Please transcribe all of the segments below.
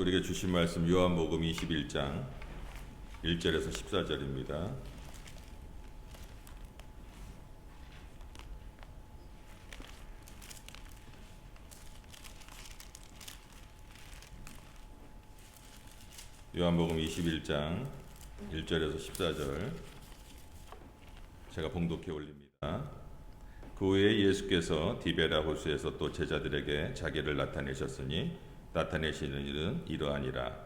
하나님께서 우리에게 주신 말씀 요한복음 21장 1절에서 14절입니다. 요한복음 21장 1절에서 14절 제가 봉독해 올립니다. 그 후에 예수께서 디베라 호수에서 또 제자들에게 자기를 나타내셨으니 나타내시는 일은 이러하니라.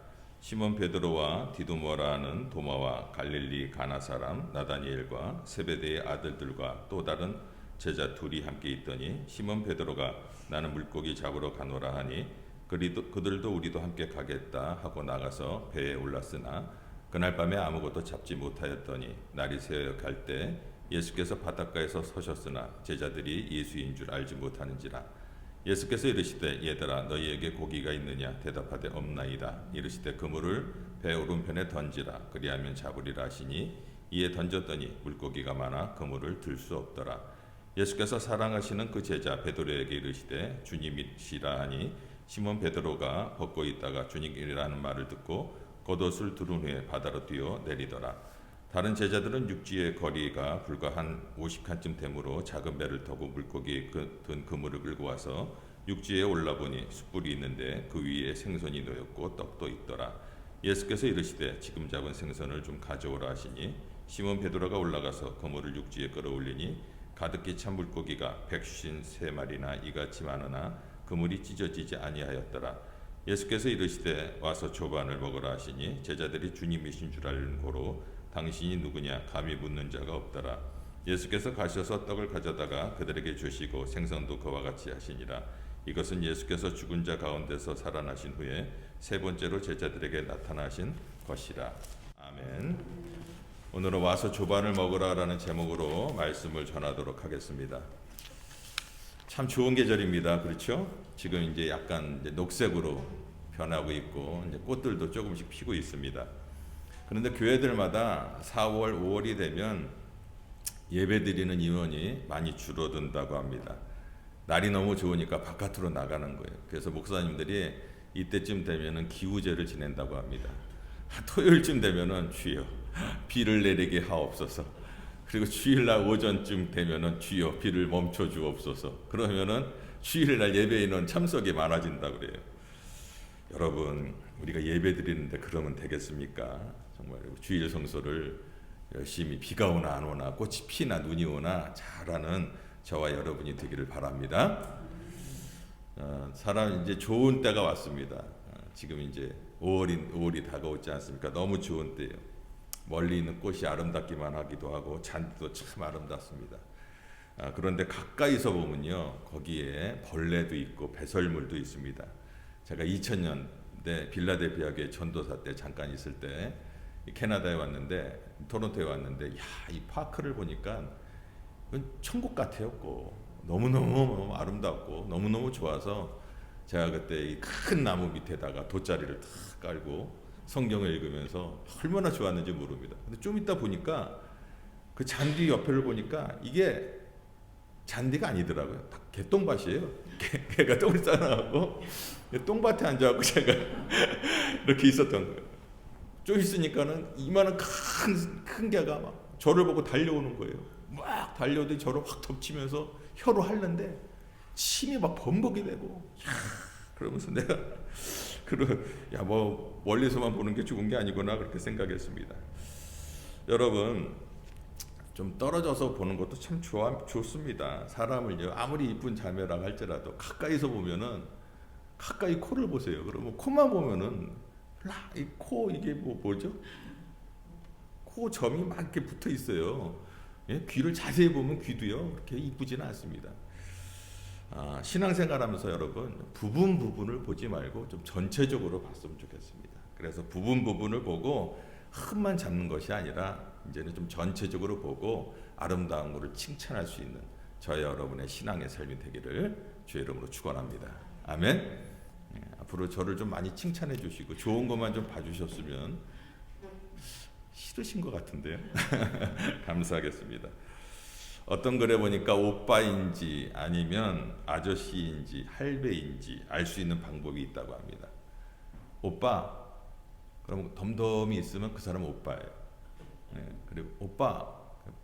시몬 베드로와 디두모라 하는 도마와 갈릴리 가나 사람 나다니엘과 세베대의 아들들과 또 다른 제자 둘이 함께 있더니 시몬 베드로가 나는 물고기 잡으러 가노라 하니 그들도 우리도 함께 가겠다 하고 나가서 배에 올랐으나 그날 밤에 아무것도 잡지 못하였더니 날이 새어 갈 때 예수께서 바닷가에서 서셨으나 제자들이 예수인 줄 알지 못하는지라. 예수께서 이르시되 얘들아 너희에게 고기가 있느냐 대답하되 없나이다. 이르시되 그물을 배 오른편에 던지라 그리하면 잡으리라 하시니 이에 던졌더니 물고기가 많아 그물을 들 수 없더라. 예수께서 사랑하시는 그 제자 베드로에게 이르시되 주님이시라 하니 시몬 베드로가 벗고 있다가 주님이라는 말을 듣고 겉옷을 두른 후에 바다로 뛰어 내리더라. 다른 제자들은 육지의 거리가 불과 한 50칸쯤 되므로 작은 배를 타고 물고기 든 그물을 끌고 와서 육지에 올라보니 숯불이 있는데 그 위에 생선이 놓였고 떡도 있더라. 예수께서 이르시되 지금 잡은 생선을 좀 가져오라 하시니 시몬 베드로가 올라가서 그물을 육지에 끌어올리니 가득히 찬 물고기가 153마리나 이같이 많으나 그물이 찢어지지 아니하였더라. 예수께서 이르시되 와서 조반을 먹으라 하시니 제자들이 주님이신 줄 알는 고로 당신이 누구냐 감히 묻는 자가 없더라. 예수께서 가셔서 떡을 가져다가 그들에게 주시고 생선도 그와 같이 하시니라. 이것은 예수께서 죽은 자 가운데서 살아나신 후에 세 번째로 제자들에게 나타나신 것이라. 아멘. 오늘은 와서 조반을 먹으라라는 제목으로 말씀을 전하도록 하겠습니다. 참 좋은 계절입니다. 그렇죠? 지금 이제 약간 녹색으로 변하고 있고 이제 꽃들도 조금씩 피고 있습니다. 그런데 교회들마다 4월, 5월이 되면 예배드리는 인원이 많이 줄어든다고 합니다. 날이 너무 좋으니까 바깥으로 나가는 거예요. 그래서 목사님들이 이때쯤 되면은 기우제를 지낸다고 합니다. 토요일쯤 되면은 주여 비를 내리게 하옵소서. 그리고 주일날 오전쯤 되면은 주여 비를 멈춰 주옵소서. 그러면은 주일날 예배 인원 참석이 많아진다 그래요. 여러분 우리가 예배 드리는데 그러면 되겠습니까? 정말 주일 성소를 열심히 비가 오나 안 오나 꽃이 피나 눈이 오나 잘하는 저와 여러분이 되기를 바랍니다. 사람 이제 좋은 때가 왔습니다. 지금 이제 5월이 다가오지 않습니까? 너무 좋은 때예요. 멀리 있는 꽃이 아름답기만 하기도 하고 잔디도 참 아름답습니다. 그런데 가까이서 보면요 거기에 벌레도 있고 배설물도 있습니다. 제가 2000년대 빌라델피아 교회 전도사 때 잠깐 있을 때 캐나다에 왔는데 토론토에 왔는데 이 파크를 보니까 천국 같아요. 너무너무 아름답고 너무너무 좋아서 제가 그때 이 큰 나무 밑에다가 돗자리를 탁 깔고 성경을 읽으면서 얼마나 좋았는지 모릅니다. 근데 좀 이따 보니까 그 잔디 옆에를 보니까 이게 잔디가 아니더라고요. 개똥밭이에요. 개가 똥을 싸놔갖고 똥밭에 앉아갖고 제가 이렇게 있었던 거예요. 좀 있으니까는 이만한 큰 개가 막 저를 보고 달려오는 거예요. 막 달려오더니 저를 확 덮치면서 혀로 핥는데 침이 막 범벅이 되고 그러면서 내가 뭐 멀리서만 보는 게 죽은 게 아니구나 그렇게 생각했습니다. 여러분 좀 떨어져서 보는 것도 참 좋습니다. 사람을 아무리 이쁜 자매라 할지라도 가까이서 보면은 가까이 코를 보세요. 그러면 코만 보면은 이 코 이게 뭐죠? 코 점이 막 이렇게 붙어 있어요. 예? 귀를 자세히 보면 귀도요 그렇게 이쁘지는 않습니다. 신앙생활하면서 여러분 부분을 보지 말고 좀 전체적으로 봤으면 좋겠습니다. 그래서 부분을 보고 흠만 잡는 것이 아니라 이제는 좀 전체적으로 보고 아름다운 것을 칭찬할 수 있는 저희 여러분의 신앙의 삶이 되기를 주의 이름으로 축원합니다. 아멘. 앞으로 저를 좀 많이 칭찬해 주시고 좋은 것만 좀 봐주셨으면 싫으신 것 같은데요. 감사하겠습니다. 어떤 글에 보니까 오빠인지 아니면 아저씨인지 할배인지 알 수 있는 방법이 있다고 합니다. 오빠. 그럼 덤덤이 있으면 그 사람은 오빠예요. 그리고 오빠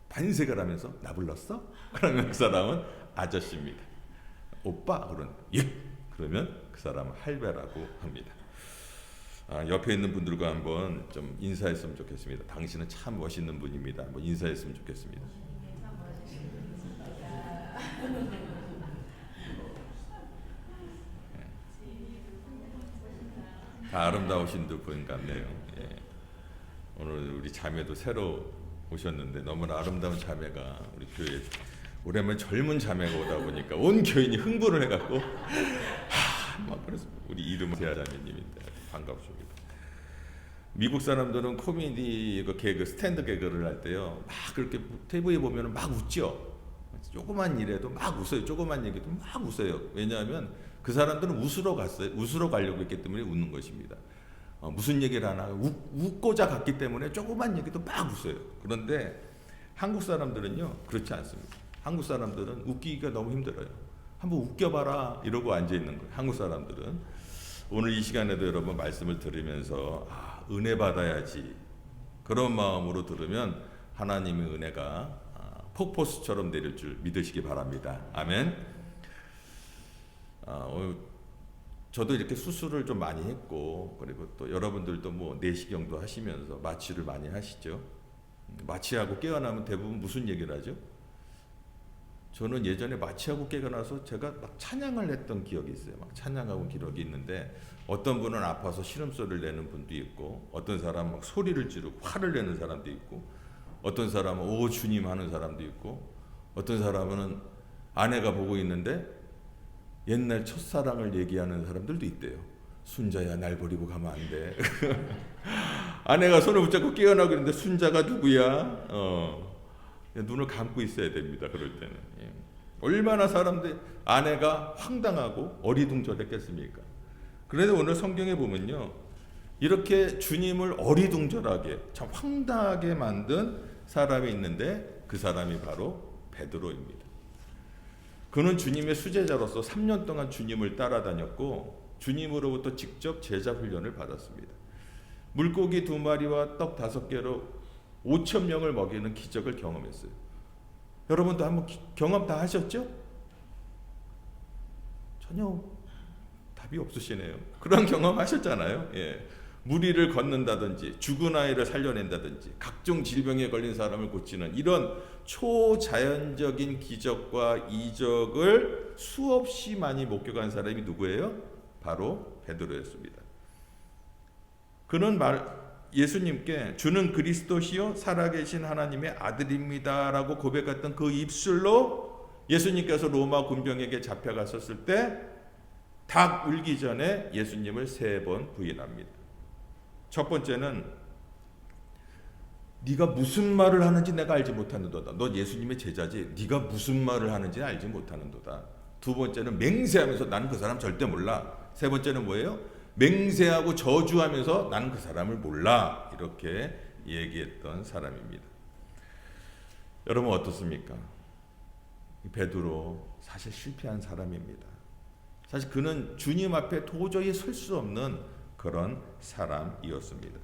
반색을 하면서 나 불렀어? 그러면 그 사람은 아저씨입니다. 오빠 그러는 예. 그러면 그 사람은 할배라고 합니다. 옆에 있는 분들과 한번 좀 인사했으면 좋겠습니다. 당신은 참 멋있는 분입니다. 한번 인사했으면 좋겠습니다. 다 아름다우신 분 같네요. 예. 오늘 우리 자매도 새로 오셨는데 너무나 아름다운 자매가 우리 교회에 오랜만에 젊은 자매가 오다 보니까 온 교인이 흥분을 해갖고 막 그래서 우리 이름은 세아 자매님인데 반갑습니다. 미국 사람들은 코미디 개그 스탠드 개그를 할 때요 막 그렇게 TV에 보면은 막 웃죠. 조그만 일에도 막 웃어요. 조그만 얘기도 막 웃어요. 왜냐하면 그 사람들은 웃으러 가려고 했기 때문에 웃는 것입니다. 무슨 얘기를 하나 웃고자 갔기 때문에 조그만 얘기도 막 웃어요. 그런데 한국 사람들은요 그렇지 않습니다. 한국 사람들은 웃기기가 너무 힘들어요. 한번 웃겨봐라 이러고 앉아 있는 거예요. 한국 사람들은. 오늘 이 시간에도 여러분 말씀을 들으면서 은혜 받아야지 그런 마음으로 들으면 하나님의 은혜가 폭포수처럼 내릴 줄 믿으시기 바랍니다. 아멘. 저도 이렇게 수술을 좀 많이 했고 그리고 또 여러분들도 뭐 내시경도 하시면서 마취를 많이 하시죠. 마취하고 깨어나면 대부분 무슨 얘기를 하죠? 저는 예전에 마취하고 깨어나서 제가 막 찬양을 했던 기억이 있어요. 막 찬양하고 기록이 있는데 어떤 분은 아파서 신음소리를 내는 분도 있고 어떤 사람은 막 소리를 지르고 화를 내는 사람도 있고 어떤 사람은 오 주님 하는 사람도 있고 어떤 사람은 아내가 보고 있는데 옛날 첫사랑을 얘기하는 사람들도 있대요. 순자야 날 버리고 가면 안 돼. 아내가 손을 붙잡고 깨어나고 있는데 순자가 누구야? 눈을 감고 있어야 됩니다. 그럴 때는. 얼마나 사람들 아내가 황당하고 어리둥절했겠습니까? 그런데 오늘 성경에 보면요. 이렇게 주님을 어리둥절하게 참 황당하게 만든 사람이 있는데 그 사람이 바로 베드로입니다. 그는 주님의 수제자로서 3년 동안 주님을 따라다녔고 주님으로부터 직접 제자 훈련을 받았습니다. 물고기 2마리와 떡 5개로 5,000명을 먹이는 기적을 경험했어요. 여러분도 한번 경험 다 하셨죠? 전혀 답이 없으시네요. 그런 경험 하셨잖아요. 예. 무리를 걷는다든지 죽은 아이를 살려낸다든지 각종 질병에 걸린 사람을 고치는 이런 초자연적인 기적과 이적을 수없이 많이 목격한 사람이 누구예요? 바로 베드로였습니다. 그는 예수님께 주는 그리스도시요 살아계신 하나님의 아들입니다라고 고백했던 그 입술로 예수님께서 로마 군병에게 잡혀갔었을 때 닭 울기 전에 예수님을 3번 부인합니다. 첫 번째는 네가 무슨 말을 하는지 내가 알지 못하는도다. 너 예수님의 제자지. 네가 무슨 말을 하는지 알지 못하는도다. 두 번째는 맹세하면서 나는 그 사람 절대 몰라. 세 번째는 뭐예요? 맹세하고 저주하면서 나는 그 사람을 몰라. 이렇게 얘기했던 사람입니다. 여러분 어떻습니까? 베드로 사실 실패한 사람입니다. 사실 그는 주님 앞에 도저히 설 수 없는 그런 사람이었습니다.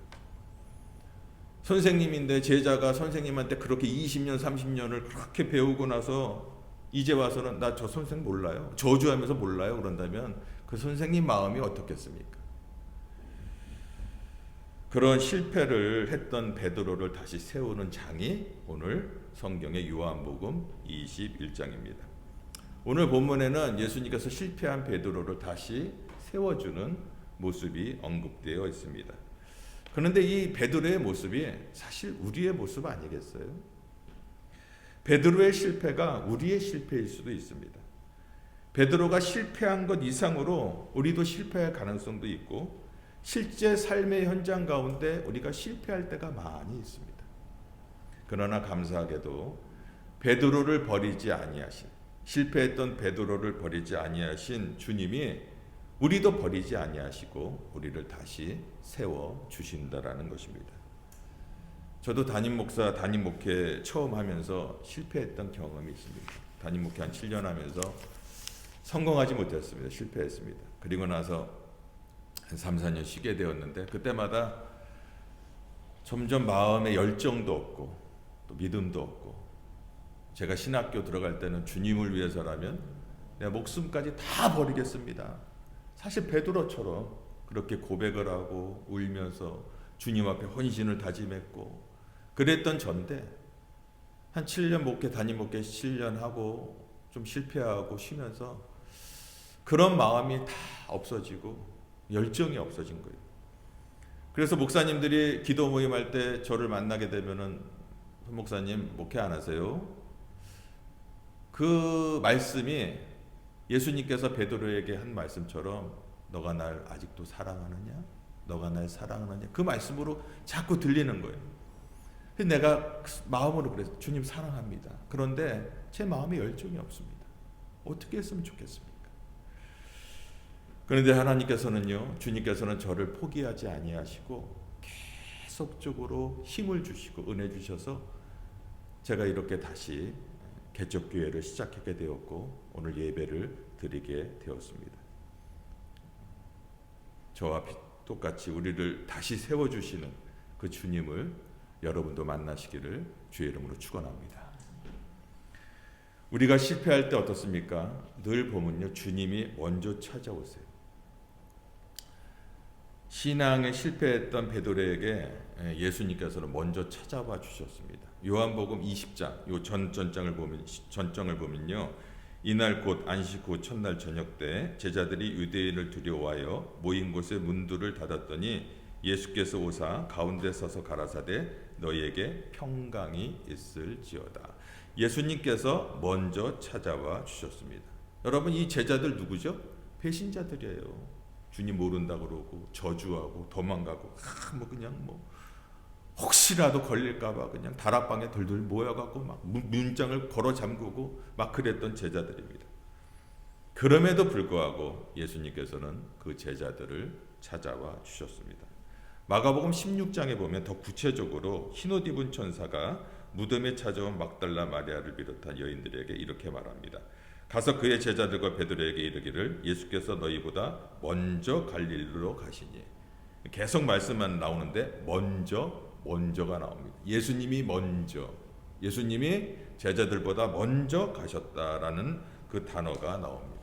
선생님인데 제자가 선생님한테 그렇게 20년 30년을 그렇게 배우고 나서 이제 와서는 나 저 선생 몰라요. 저주하면서 몰라요. 그런다면 그 선생님 마음이 어떻겠습니까? 그런 실패를 했던 베드로를 다시 세우는 장이 오늘 성경의 요한복음 21장입니다. 오늘 본문에는 예수님께서 실패한 베드로를 다시 세워주는 모습이 언급되어 있습니다. 그런데 이 베드로의 모습이 사실 우리의 모습 아니겠어요? 베드로의 실패가 우리의 실패일 수도 있습니다. 베드로가 실패한 것 이상으로 우리도 실패할 가능성도 있고 실제 삶의 현장 가운데 우리가 실패할 때가 많이 있습니다. 그러나 감사하게도 베드로를 버리지 아니하신 실패했던 베드로를 버리지 아니하신 주님이 우리도 버리지 아니하시고 우리를 다시 세워 주신다라는 것입니다. 저도 담임 목회 처음 하면서 실패했던 경험이 있습니다. 담임 목회 한 7년 하면서 성공하지 못했습니다. 실패했습니다. 그리고 나서 한 3, 4년 쉬게 되었는데 그때마다 점점 마음에 열정도 없고 또 믿음도 없고 제가 신학교 들어갈 때는 주님을 위해서라면 내 목숨까지 다 버리겠습니다. 사실 베드로처럼 그렇게 고백을 하고 울면서 주님 앞에 헌신을 다짐했고 그랬던 전데 한 7년 목회 담임 목회 7년 하고 좀 실패하고 쉬면서 그런 마음이 다 없어지고 열정이 없어진 거예요. 그래서 목사님들이 기도 모임할 때 저를 만나게 되면은 목사님 목회 안 하세요? 그 말씀이 예수님께서 베드로에게 한 말씀처럼 너가 날 아직도 사랑하느냐? 너가 날 사랑하느냐? 그 말씀으로 자꾸 들리는 거예요. 내가 마음으로 그랬어요. 주님 사랑합니다. 그런데 제 마음에 열정이 없습니다. 어떻게 했으면 좋겠습니까? 그런데 하나님께서는요, 주님께서는 저를 포기하지 아니하시고 계속적으로 힘을 주시고 은혜 주셔서 제가 이렇게 다시 개척교회를 시작하게 되었고 오늘 예배를 드리게 되었습니다. 저와 똑같이 우리를 다시 세워주시는 그 주님을 여러분도 만나시기를 주의 이름으로 축원합니다. 우리가 실패할 때 어떻습니까? 늘 보면요, 주님이 먼저 찾아오세요. 신앙에 실패했던 베드로에게 예수님께서는 먼저 찾아와 주셨습니다. 요한복음 20장 요 전장을 보면요, 이날 곧 안식 후 첫날 저녁 때 제자들이 유대인을 두려워하여 모인 곳에 문들을 닫았더니 예수께서 오사 가운데 서서 가라사대 너희에게 평강이 있을지어다. 예수님께서 먼저 찾아와 주셨습니다. 여러분, 이 제자들 누구죠? 배신자들이에요. 주님 모른다 그러고 저주하고 도망가고 혹시라도 걸릴까봐 그냥 다락방에 덜덜 모여갖고 막 문장을 걸어 잠그고 막 그랬던 제자들입니다. 그럼에도 불구하고 예수님께서는 그 제자들을 찾아와 주셨습니다. 마가복음 16장에 보면 더 구체적으로 흰옷 입은 천사가 무덤에 찾아온 막달라 마리아를 비롯한 여인들에게 이렇게 말합니다. 가서 그의 제자들과 베드로에게 이르기를 예수께서 너희보다 먼저 갈릴리로 가시니. 계속 말씀만 나오는데 먼저가 나옵니다. 예수님이 제자들보다 먼저 가셨다라는 그 단어가 나옵니다.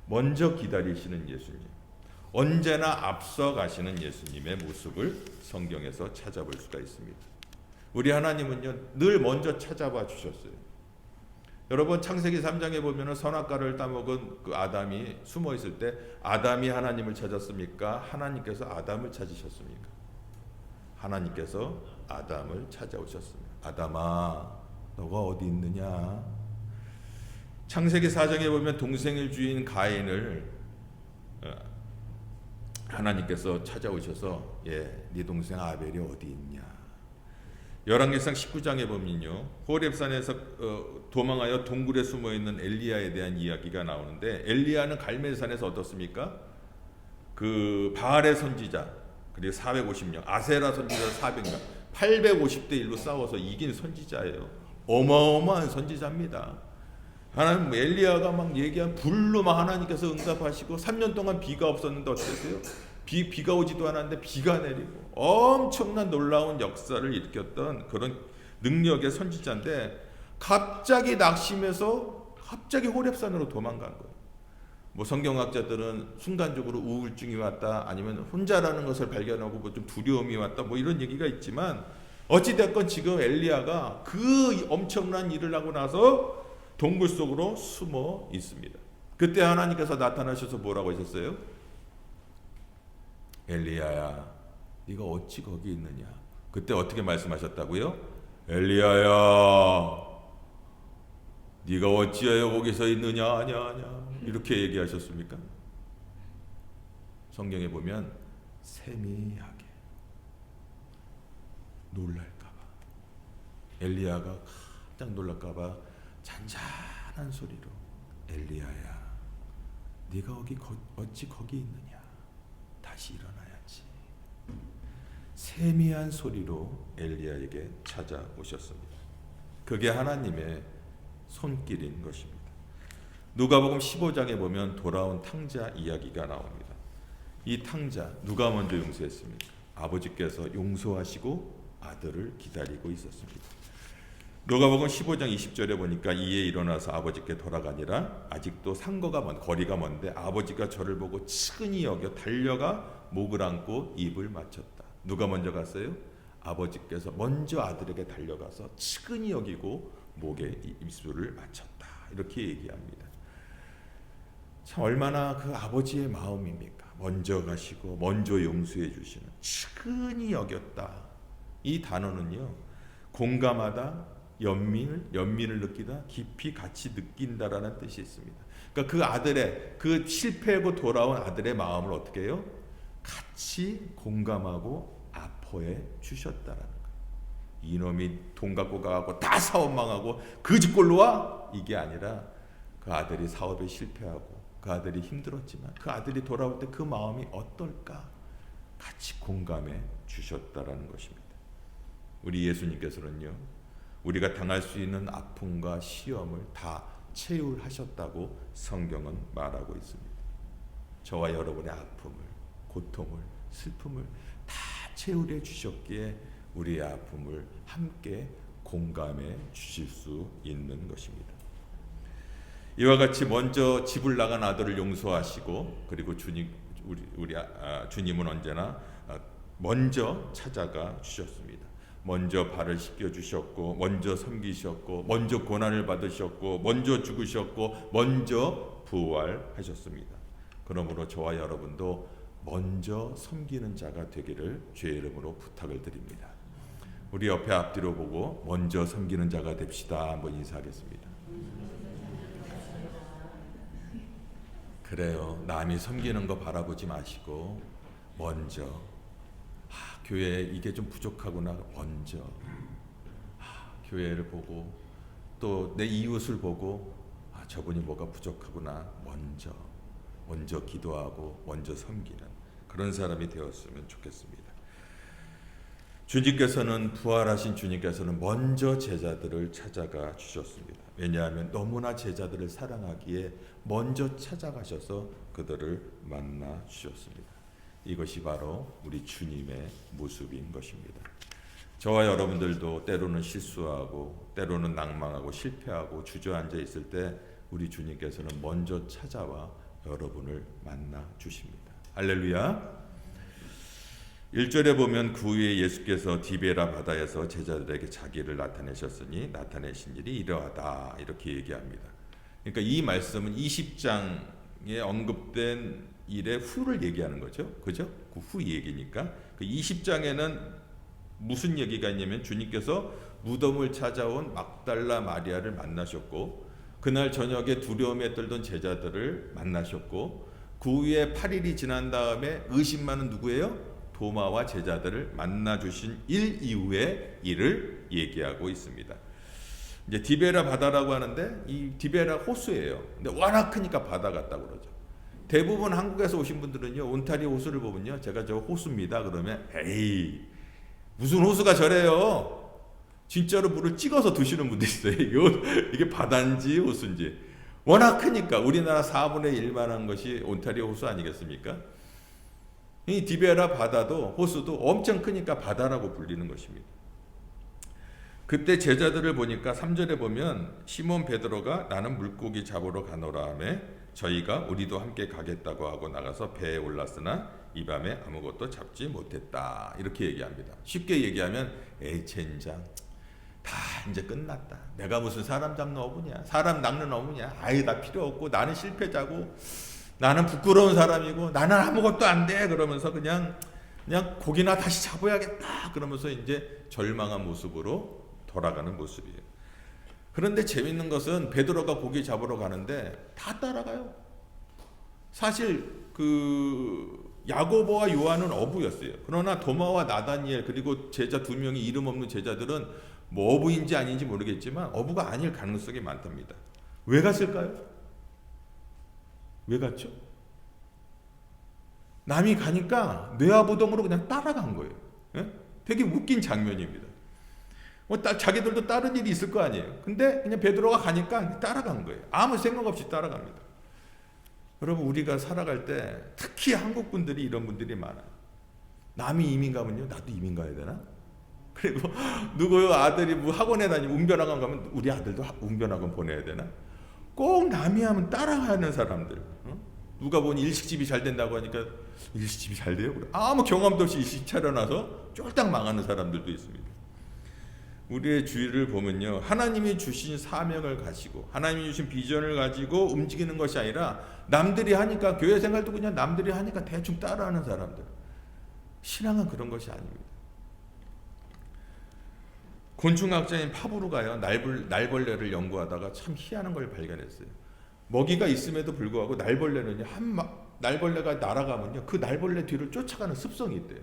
먼저 기다리시는 예수님, 언제나 앞서 가시는 예수님의 모습을 성경에서 찾아볼 수가 있습니다. 우리 하나님은요, 늘 먼저 찾아봐 주셨어요. 여러분, 창세기 3장에 보면 선악과를 따먹은 그 아담이 숨어 있을 때 아담이 하나님을 찾았습니까? 하나님께서 아담을 찾으셨습니까? 하나님께서 아담을 찾아오셨습니다. 아담아, 너가 어디 있느냐? 창세기 4장에 보면 동생을 주인 가인을 하나님께서 찾아오셔서 네 동생 아벨이 어디 있냐? 열왕기상 19장에 보면요, 호렙산에서 도망하여 동굴에 숨어있는 엘리야에 대한 이야기가 나오는데 엘리야는 갈멜산에서 어떻습니까? 그 바알의 선지자 그리고 450명, 아세라 선지자 400명, 850대 1로 싸워서 이긴 선지자예요. 어마어마한 선지자입니다. 하나님, 엘리야가 막 얘기한 불로 막 하나님께서 응답하시고 3년 동안 비가 없었는데 어땠어요? 비가 오지도 않았는데 비가 내리고 엄청난 놀라운 역사를 일으켰던 그런 능력의 선지자인데 갑자기 낙심해서 갑자기 호렙산으로 도망간 거예요. 뭐 성경학자들은 순간적으로 우울증이 왔다, 아니면 혼자라는 것을 발견하고 뭐 좀 두려움이 왔다, 뭐 이런 얘기가 있지만 어찌됐건 지금 엘리야가 그 엄청난 일을 하고 나서 동굴 속으로 숨어 있습니다. 그때 하나님께서 나타나셔서 뭐라고 하셨어요? 엘리야야, 네가 어찌 거기 있느냐? 그때 어떻게 말씀하셨다고요? 엘리야야, 네가 어찌하여 거기서 있느냐? 아냐 이렇게 얘기하셨습니까? 성경에 보면 세미하게 놀랄까봐, 엘리야가 깜짝 놀랄까봐 잔잔한 소리로 엘리야야, 네가 어찌 거기 있느냐? 다시 일어나야지. 세미한 소리로 엘리야에게 찾아오셨습니다. 그게 하나님의 손길인 것입니다. 누가복음 15장에 보면 돌아온 탕자 이야기가 나옵니다. 이 탕자 누가 먼저 용서했습니까? 아버지께서 용서하시고 아들을 기다리고 있었습니다. 누가복음 15장 20절에 보니까 이에 일어나서 아버지께 돌아가니라. 아직도 상거가 거리가 먼데 아버지가 저를 보고 측은히 여겨 달려가 목을 안고 입을 맞췄다. 누가 먼저 갔어요? 아버지께서 먼저 아들에게 달려가서 측은히 여기고 목에 입술을 맞췄다. 이렇게 얘기합니다. 참 얼마나 그 아버지의 마음입니까? 먼저 가시고 먼저 용서해 주시는, 측은히 여겼다. 이 단어는요, 공감하다, 연민을 느끼다, 깊이 같이 느낀다라는 뜻이 있습니다. 그러니까 그 아들의, 그 실패하고 돌아온 아들의 마음을 어떻게 해요? 같이 공감하고 아포해 주셨다라는 거예요. 이놈이 돈 갖고 가고 다 사업 망하고 그 집꼴로 와? 이게 아니라 그 아들이 사업에 실패하고 그 아들이 힘들었지만 그 아들이 돌아올 때 그 마음이 어떨까? 같이 공감해 주셨다라는 것입니다. 우리 예수님께서는요, 우리가 당할 수 있는 아픔과 시험을 다 체휼하셨다고 성경은 말하고 있습니다. 저와 여러분의 아픔을, 고통을, 슬픔을 다 체휼해 주셨기에 우리의 아픔을 함께 공감해 주실 수 있는 것입니다. 이와 같이 먼저 집을 나간 아들을 용서하시고, 그리고 주님은 언제나 먼저 찾아가 주셨습니다. 먼저 발을 씻겨 주셨고, 먼저 섬기셨고, 먼저 고난을 받으셨고, 먼저 죽으셨고, 먼저 부활하셨습니다. 그러므로 저와 여러분도 먼저 섬기는 자가 되기를 주의 이름으로 부탁을 드립니다. 우리 옆에 앞뒤로 보고 먼저 섬기는 자가 됩시다. 한번 인사하겠습니다. 그래요. 남이 섬기는 거 바라보지 마시고 먼저, 교회에 이게 좀 부족하구나, 먼저 교회를 보고 또 내 이웃을 보고 저분이 뭐가 부족하구나, 먼저 기도하고 먼저 섬기는 그런 사람이 되었으면 좋겠습니다. 주님께서는, 부활하신 주님께서는 먼저 제자들을 찾아가 주셨습니다. 왜냐하면 너무나 제자들을 사랑하기에 먼저 찾아가셔서 그들을 만나 주셨습니다. 이것이 바로 우리 주님의 모습인 것입니다. 저와 여러분들도 때로는 실수하고, 때로는 낭망하고, 실패하고, 주저앉아 있을 때 우리 주님께서는 먼저 찾아와 여러분을 만나 주십니다. 할렐루야. 1절에 보면 그 후에 예수께서 디베라 바다에서 제자들에게 자기를 나타내셨으니 나타내신 일이 이러하다, 이렇게 얘기합니다. 그러니까 이 말씀은 20장에 언급된 일의 후를 얘기하는 거죠. 그죠? 그 후 얘기니까. 그 20장에는 무슨 얘기가 있냐면, 주님께서 무덤을 찾아온 막달라 마리아를 만나셨고, 그날 저녁에 두려움에 떨던 제자들을 만나셨고, 그 후에 8일이 지난 다음에 의심많은 누구예요? 도마와 제자들을 만나 주신 일 이후의 일을 얘기하고 있습니다. 이제 디베라 바다라고 하는데, 이 디베라 호수예요. 근데 워낙 크니까 바다 같다고 그러죠. 대부분 한국에서 오신 분들은요, 온타리오 호수를 보면요, 제가 저 호수입니다 그러면, 에이 무슨 호수가 저래요? 진짜로 물을 찍어서 드시는 분도 있어요. 이게 바다인지 호수인지. 워낙 크니까. 우리나라 4분의 1만한 것이 온타리오 호수 아니겠습니까? 이 디베라 바다도, 호수도 엄청 크니까 바다라고 불리는 것입니다. 그때 제자들을 보니까 3절에 보면 시몬 베드로가 나는 물고기 잡으러 가노라 하며 저희가 우리도 함께 가겠다고 하고 나가서 배에 올랐으나 이 밤에 아무것도 잡지 못했다, 이렇게 얘기합니다. 쉽게 얘기하면, 에이 젠장 다 이제 끝났다. 내가 무슨 사람 잡는 어부냐, 사람 낚는 어부냐, 아예 다 필요 없고 나는 실패자고 나는 부끄러운 사람이고 나는 아무것도 안 돼, 그러면서 그냥 고기나 다시 잡아야겠다 그러면서 이제 절망한 모습으로 돌아가는 모습이에요. 그런데 재밌는 것은 베드로가 고기 잡으러 가는데 다 따라가요. 사실 그 야고보와 요한은 어부였어요. 그러나 도마와 나다니엘 그리고 제자 2명이 이름 없는 제자들은 뭐 어부인지 아닌지 모르겠지만 어부가 아닐 가능성이 많답니다. 왜 갔을까요? 왜 갔죠? 남이 가니까 뇌화부동으로 그냥 따라간 거예요. 예? 되게 웃긴 장면입니다. 자기들도 다른 일이 있을 거 아니에요. 근데 그냥 베드로가 가니까 따라간 거예요. 아무 생각 없이 따라갑니다. 여러분, 우리가 살아갈 때 특히 한국 분들이 이런 분들이 많아요. 남이 이민 가면요, 나도 이민 가야 되나? 그리고 누구 아들이 뭐 학원에 다니면 웅변학원 가면 우리 아들도 웅변학원 보내야 되나? 꼭 남이 하면 따라하는 사람들. 누가 보니 일식집이 잘 된다고 하니까 일식집이 잘 돼요? 아무 경험도 없이 일식 차려놔서 쫄딱 망하는 사람들도 있습니다. 우리의 주위를 보면요, 하나님이 주신 사명을 가지고 하나님이 주신 비전을 가지고 움직이는 것이 아니라 남들이 하니까, 교회 생활도 그냥 남들이 하니까 대충 따라하는 사람들. 신앙은 그런 것이 아닙니다. 곤충학자인 파브로가요, 날벌레를 연구하다가 참 희한한 걸 발견했어요. 먹이가 있음에도 불구하고 날벌레는요, 날벌레가 날아가면요, 그 날벌레 뒤를 쫓아가는 습성이 있대요.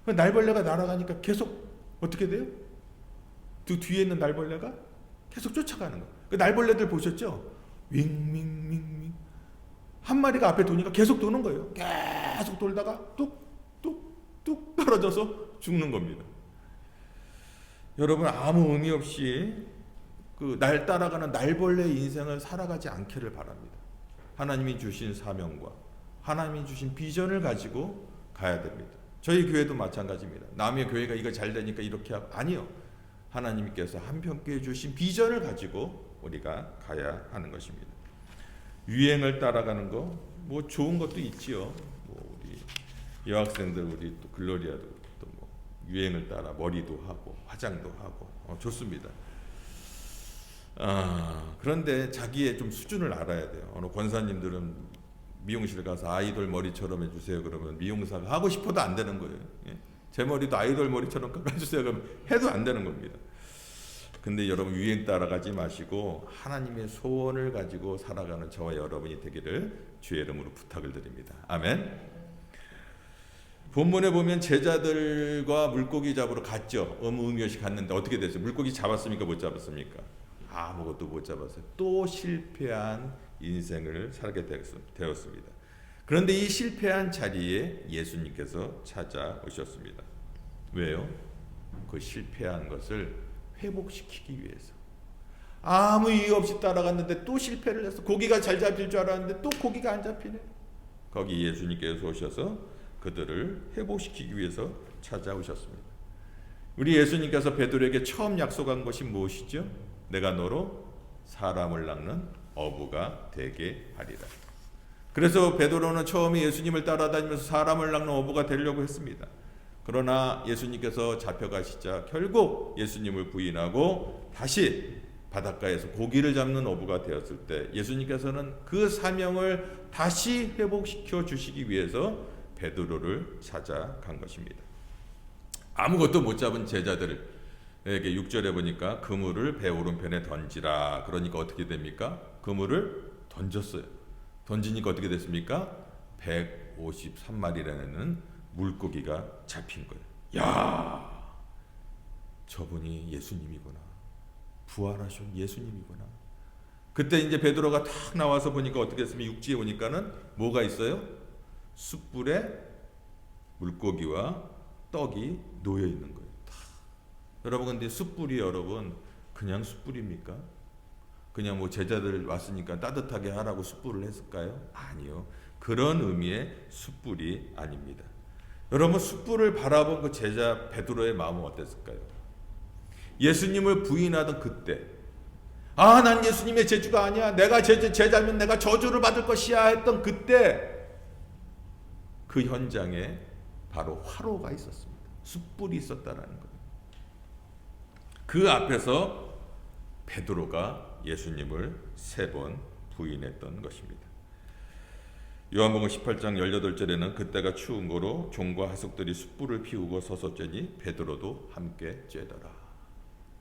날벌레가 날아가니까 계속 어떻게 돼요? 그 뒤에 있는 날벌레가 계속 쫓아가는 거예요. 그 날벌레들 보셨죠? 윙윙윙윙 한 마리가 앞에 도니까 계속 도는 거예요. 계속 돌다가 뚝뚝뚝 떨어져서 죽는 겁니다. 여러분, 아무 의미 없이 그 날 따라가는 날벌레의 인생을 살아가지 않기를 바랍니다. 하나님이 주신 사명과 하나님이 주신 비전을 가지고 가야 됩니다. 저희 교회도 마찬가지입니다. 남의 교회가 이거 잘 되니까 이렇게 하고, 아니요. 하나님께서 한평교회 주신 비전을 가지고 우리가 가야 하는 것입니다. 유행을 따라가는 거, 뭐 좋은 것도 있지요. 뭐 우리 여학생들, 우리 또 글로리아도 또 뭐 유행을 따라 머리도 하고 화장도 하고 좋습니다. 그런데 자기의 좀 수준을 알아야 돼요. 어느 권사님들은 미용실 가서 아이돌 머리처럼 해주세요 그러면 미용사가 하고 싶어도 안 되는 거예요. 제 머리도 아이돌 머리처럼 깎아주세요 그러면 해도 안 되는 겁니다. 근데 여러분, 유행 따라가지 마시고 하나님의 소원을 가지고 살아가는 저와 여러분이 되기를 주의 이름으로 부탁을 드립니다. 아멘. 본문에 보면 제자들과 물고기 잡으러 갔죠. 의미 없이 갔는데 어떻게 됐어요? 물고기 잡았습니까? 못 잡았습니까? 아무것도 못 잡았어요. 또 실패한 인생을 살게 되었습니다. 그런데 이 실패한 자리에 예수님께서 찾아오셨습니다. 왜요? 그 실패한 것을 회복시키기 위해서. 아무 이유 없이 따라갔는데 또 실패를 해서 고기가 잘 잡힐 줄 알았는데 또 고기가 안 잡히네. 거기 예수님께서 오셔서 그들을 회복시키기 위해서 찾아오셨습니다. 우리 예수님께서 베드로에게 처음 약속한 것이 무엇이죠? 내가 너로 사람을 낚는 어부가 되게 하리라. 그래서 베드로는 처음에 예수님을 따라다니면서 사람을 낚는 어부가 되려고 했습니다. 그러나 예수님께서 잡혀가시자 결국 예수님을 부인하고 다시 바닷가에서 고기를 잡는 어부가 되었을 때 예수님께서는 그 사명을 다시 회복시켜 주시기 위해서 베드로를 찾아간 것입니다. 아무것도 못 잡은 제자들에게 6절에 보니까 그물을 배 오른편에 던지라. 그러니까 어떻게 됩니까? 그물을 던졌어요. 던지니까 어떻게 됐습니까? 153마리라는 물고기가 잡힌 거예요. 야, 저분이 예수님이구나. 부활하신 예수님이구나. 그때 이제 베드로가 탁 나와서 보니까 어떻게 됐습니까? 육지에 오니까는 뭐가 있어요? 숯불에 물고기와 떡이 놓여 있는 거예요. 여러분, 근데 숯불이 여러분 그냥 숯불입니까? 그냥 뭐 제자들 왔으니까 따뜻하게 하라고 숯불을 했을까요? 아니요. 그런 의미의 숯불이 아닙니다. 여러분, 숯불을 바라본 그 제자 베드로의 마음은 어땠을까요? 예수님을 부인하던 그때, 난 예수님의 제주가 아니야. 내가 제자면 내가 저주를 받을 것이야 했던 그때 그 현장에 바로 화로가 있었습니다. 숯불이 있었다라는 거예요. 그 앞에서 베드로가 예수님을 3번 부인했던 것입니다. 요한복음 18장 18절에는 그때가 추운 거로 종과 하숙들이 숯불을 피우고 서서 쬐니 베드로도 함께 쬐더라.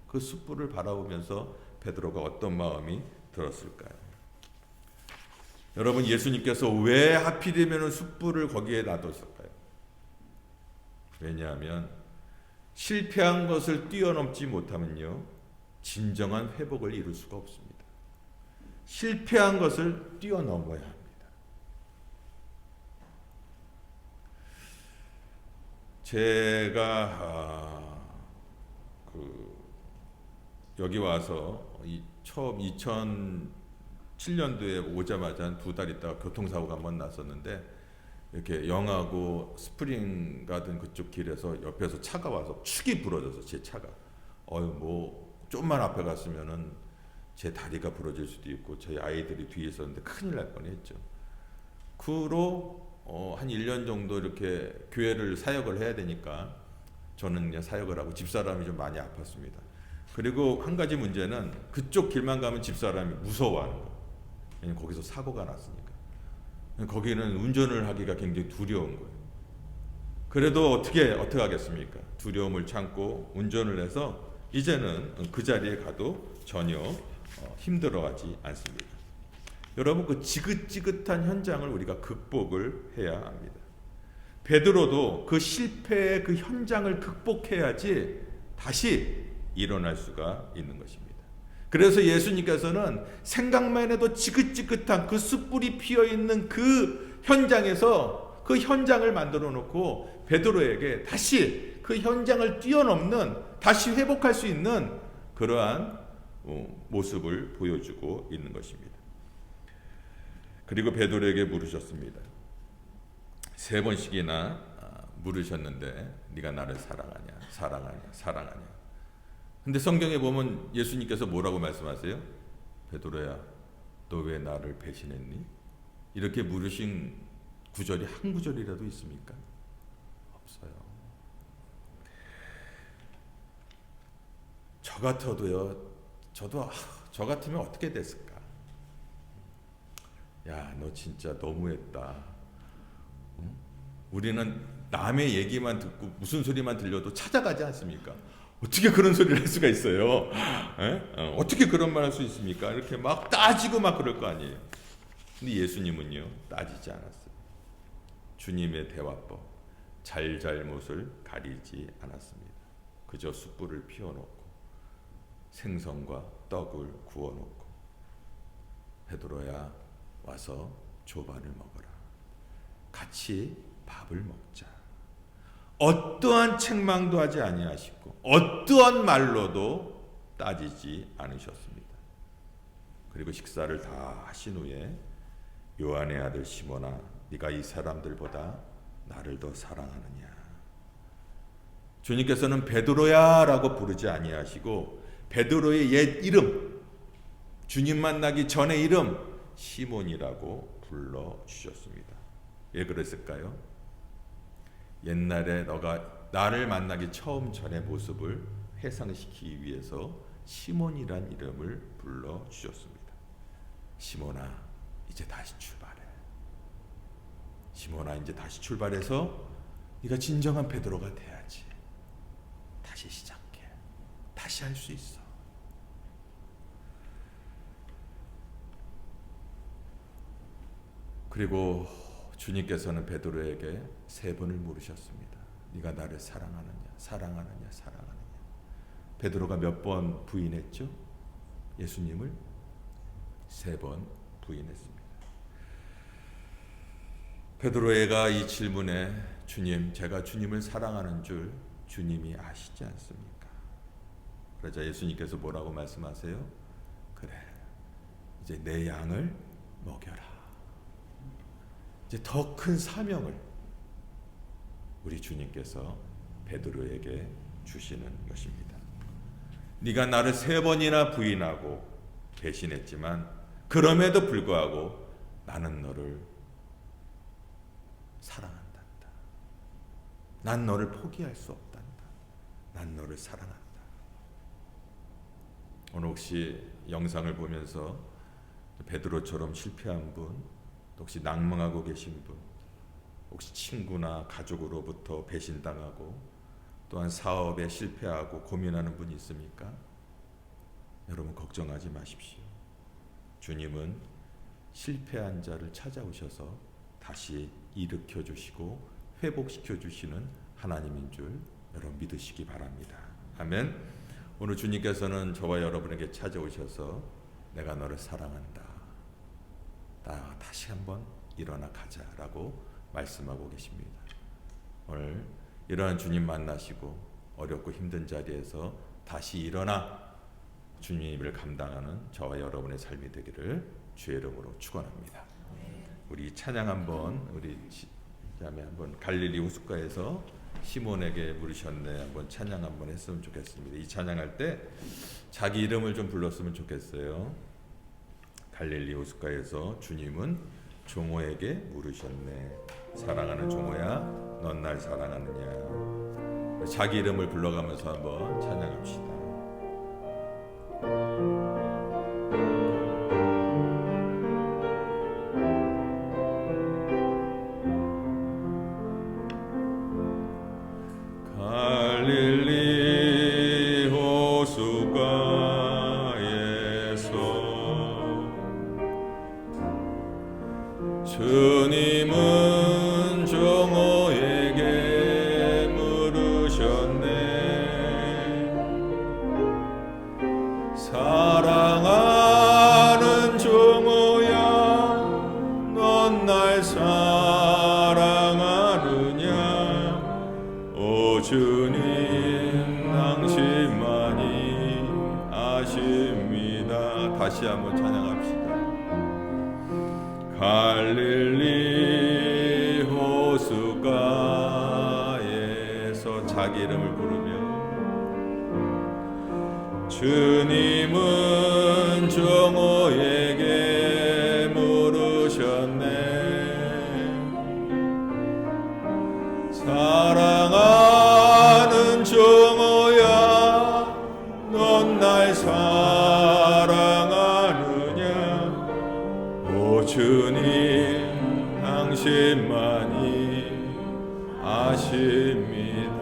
그 숯불을 바라보면서 베드로가 어떤 마음이 들었을까요? 여러분, 예수님께서 왜 하필이면 숯불을 거기에 놔뒀을까요? 왜냐하면 실패한 것을 뛰어넘지 못하면요, 진정한 회복을 이룰 수가 없습니다. 실패한 것을 뛰어넘어야 합니다. 제가 여기 와서 처음 7년도에 오자마자 한 2달 있다가 교통사고가 한 번 났었는데, 이렇게 영하고 스프링 가든 그쪽 길에서 옆에서 차가 와서 축이 부러져서 제 차가 뭐 좀만 앞에 갔으면은 제 다리가 부러질 수도 있고 저희 아이들이 뒤에 있었는데 큰일 날 뻔했죠. 그 후로 한 1년 정도 이렇게 교회를 사역을 해야 되니까 저는 그냥 사역을 하고 집사람이 좀 많이 아팠습니다. 그리고 한 가지 문제는 그쪽 길만 가면 집사람이 무서워하는 거예요. 왜냐면 거기서 사고가 났으니까. 거기는 운전을 하기가 굉장히 두려운 거예요. 그래도 어떻게 하겠습니까? 두려움을 참고 운전을 해서 이제는 그 자리에 가도 전혀 힘들어하지 않습니다. 여러분, 그 지긋지긋한 현장을 우리가 극복을 해야 합니다. 베드로도 그 실패의 그 현장을 극복해야지 다시 일어날 수가 있는 것입니다. 그래서 예수님께서는 생각만 해도 지긋지긋한 그 숯불이 피어있는 그 현장에서 그 현장을 만들어 놓고 베드로에게 다시 그 현장을 뛰어넘는, 다시 회복할 수 있는 그러한 모습을 보여주고 있는 것입니다. 그리고 베드로에게 물으셨습니다. 3번씩이나 물으셨는데 네가 나를 사랑하냐. 근데 성경에 보면 예수님께서 뭐라고 말씀하세요? 베드로야, 너 왜 나를 배신했니? 이렇게 물으신 구절이 한 구절이라도 있습니까? 없어요. 저 같아도요, 저 같으면 어떻게 됐을까? 야, 너 진짜 너무했다. 응? 우리는 남의 얘기만 듣고 무슨 소리만 들려도 찾아가지 않습니까? 어떻게 그런 소리를 할 수가 있어요? 어떻게 그런 말 할 수 있습니까? 이렇게 막 따지고 막 그럴 거 아니에요. 근데 예수님은요, 따지지 않았어요. 주님의 대화법, 잘잘못을 가리지 않았습니다. 그저 숯불을 피워놓고 생선과 떡을 구워놓고 베드로야, 와서 조반을 먹어라. 같이 밥을 먹자. 어떠한 책망도 하지 아니하시고 어떠한 말로도 따지지 않으셨습니다. 그리고 식사를 다 하신 후에 요한의 아들 시몬아, 네가 이 사람들보다 나를 더 사랑하느냐? 주님께서는 베드로야라고 부르지 아니하시고 베드로의 옛 이름, 주님 만나기 전의 이름 시몬이라고 불러주셨습니다. 왜 그랬을까요? 옛날에 너가 나를 만나기 처음 전의 모습을 회상시키기 위해서 시몬이란 이름을 불러주셨습니다. 시몬아, 이제 다시 출발해. 시몬아, 이제 다시 출발해서 네가 진정한 베드로가 돼야지. 다시 시작해. 다시 할 수 있어. 그리고 주님께서는 베드로에게 3번을 물으셨습니다. 네가 나를 사랑하느냐? 베드로가 몇 번 부인했죠? 예수님을 3번 부인했습니다. 베드로가 이 질문에 주님, 제가 주님을 사랑하는 줄 주님이 아시지 않습니까? 그러자 예수님께서 뭐라고 말씀하세요? 그래, 이제 내 양을 먹여라. 이제 더 큰 사명을 우리 주님께서 베드로에게 주시는 것입니다. 네가 나를 3번이나 부인하고 배신했지만 그럼에도 불구하고 나는 너를 사랑한단다. 난 너를 포기할 수 없단다. 난 너를 사랑한다. 오늘 혹시 영상을 보면서 베드로처럼 실패한 분, 혹시 낭망하고 계신 분, 혹시 친구나 가족으로부터 배신당하고 또한 사업에 실패하고 고민하는 분이 있습니까? 여러분 걱정하지 마십시오. 주님은 실패한 자를 찾아오셔서 다시 일으켜 주시고 회복시켜 주시는 하나님인 줄 여러분 믿으시기 바랍니다. 아멘. 오늘 주님께서는 저와 여러분에게 찾아오셔서 내가 너를 사랑한다. 나 다시 한번 일어나 가자라고 말씀하고 계십니다. 오늘 이러한 주님 만나시고 어렵고 힘든 자리에서 다시 일어나 주님을 감당하는 저와 여러분의 삶이 되기를 주의 이름으로 축원합니다. 우리 찬양 한번 우리 자매 한번 갈릴리 호숫가에서 시몬에게 물으셨네 한번 찬양 한번 했으면 좋겠습니다. 이 찬양할 때 자기 이름을 좀 불렀으면 좋겠어요. 갈릴리 호숫가에서 주님은 종호에게 물으셨네. 사랑하는 종호야, 넌 날 사랑하느냐. 자기 이름을 불러가면서 한번 찬양합시다. 갈릴리 호숫가에서 주님은 종호에게 물으셨네. 사랑하는 종호야, 넌 날 사랑하느냐. 오 주님, 당신만이 아십니다. 다시 한번 찬양합시다. 갈릴리 호숫가에서 자기 이름을 부르며 주님은 종호에게 물으셨네. 사랑하는 종호야, 넌 날 사랑하느냐. 오 주님, 당신만이 아십니다.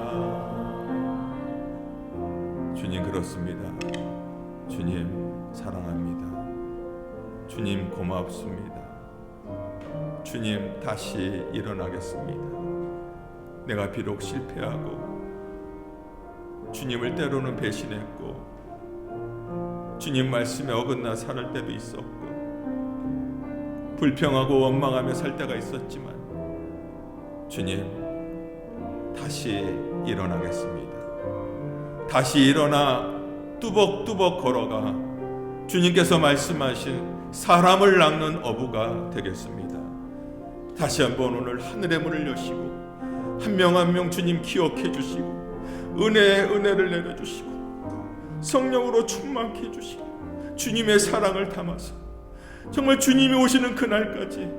주님 그렇습니다. 주님 사랑합니다. 주님 고맙습니다. 주님 다시 일어나겠습니다. 내가 비록 실패하고 주님을 때로는 배신했고 주님 말씀에 어긋나 살 때도 있었고 불평하고 원망하며 살 때가 있었지만 주님 다시 일어나겠습니다. 다시 일어나 뚜벅뚜벅 걸어가 주님께서 말씀하신 사람을 낚는 어부가 되겠습니다. 다시 한번 오늘 하늘의 문을 여시고 한 명 한 명 주님 기억해 주시고 은혜를 내려주시고 성령으로 충만케 해주시고 주님의 사랑을 담아서 정말 주님이 오시는 그날까지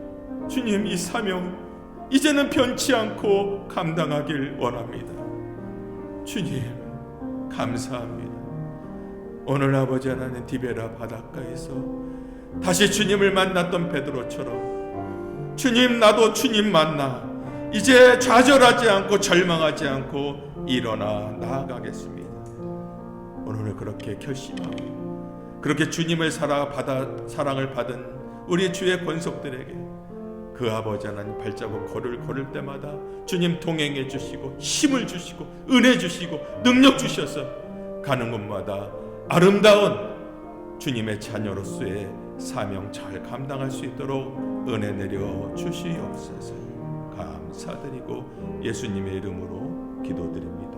주님 이 사명 이제는 변치 않고 감당하길 원합니다. 주님 감사합니다. 오늘 아버지 하나님 디베라 바닷가에서 다시 주님을 만났던 베드로처럼 주님 나도 주님 만나 이제 좌절하지 않고 절망하지 않고 일어나 나아가겠습니다. 오늘 그렇게 결심하고 그렇게 주님의 사랑을 받은 우리 주의 권속들에게 그 아버지 하나님 발자국 걸을 때마다 주님 동행해 주시고 힘을 주시고 은혜 주시고 능력 주셔서 가는 곳마다 아름다운 주님의 자녀로서의 사명 잘 감당할 수 있도록 은혜 내려 주시옵소서. 감사드리고 예수님의 이름으로 기도드립니다.